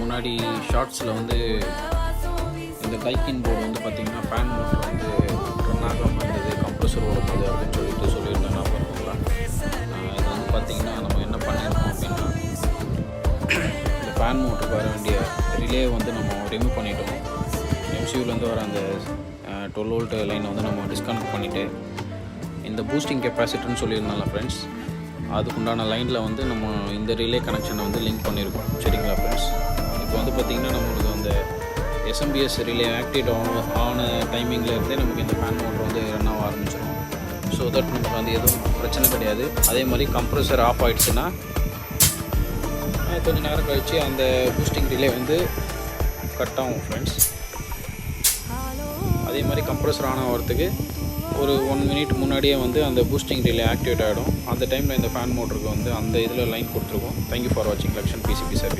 முன்னாடி ஷார்ட்ஸில் வந்து இந்த டைக்கின் போர்டு வந்து பார்த்திங்கன்னா ஃபேன் மோட்டர் வந்து ரன் ஆகாமல் இருந்தது, கம்ப்ரஸர் ஓடுது அப்படின்னு சொல்லியிருந்தேன் நான் பண்ணுங்களா. இது வந்து பார்த்திங்கன்னா நம்ம என்ன பண்ணியிருக்கோம் அப்படின்னா, இந்த ஃபேன் மோட்டருக்கு வர வேண்டிய ரிலே வந்து நம்ம ரிமூவ் பண்ணிட்டோம். எம்சியூலேருந்து வர அந்த 12 வோல்ட் லைனை வந்து நம்ம டிஸ்கனெக்ட் பண்ணிவிட்டு இந்த பூஸ்டிங் கெப்பாசிட்டர்னு சொல்லியிருந்தால ஃப்ரெண்ட்ஸ், அதுக்குண்டான லைனில் வந்து நம்ம இந்த ரிலே கனெக்ஷனை வந்து லிங்க் பண்ணியிருக்கோம். சரிங்களா ஃப்ரெண்ட்ஸ், இப்போ வந்து பார்த்திங்கன்னா நம்மளுக்கு அந்த எஸ்எம்பிஎஸ் ரிலே ஆக்டிவேட் ஆன டைமிங்கில் இருந்தே நமக்கு இந்த ஃபேன் மோட்டர் வந்து ரன் ஆக ஆரம்பிச்சிடும். ஸோ தட் நமக்கு வந்து எதுவும் பிரச்சனை கிடையாது. அதே மாதிரி கம்ப்ரஸர் ஆஃப் ஆகிடுச்சுன்னா கொஞ்சம் நேரம் கழித்து அந்த பூஸ்டிங் ரிலே வந்து கட் ஆகும் ஃப்ரெண்ட்ஸ். அதே மாதிரி கம்ப்ரஸர் ஆன் ஆகிறதுக்கு ஒரு 1 மினிட் முன்னாடியே வந்து அந்த பூஸ்டிங் ரிலே ஆக்டிவேட் ஆகிடும். அந்த டைமில் இந்த ஃபேன் மோட்டருக்கு வந்து அந்த இதில் லைன் கொடுத்துருக்கோம். தேங்க்யூ ஃபார் வாட்சிங் லக்ஷன் பிசிபி சர்வீஸ்.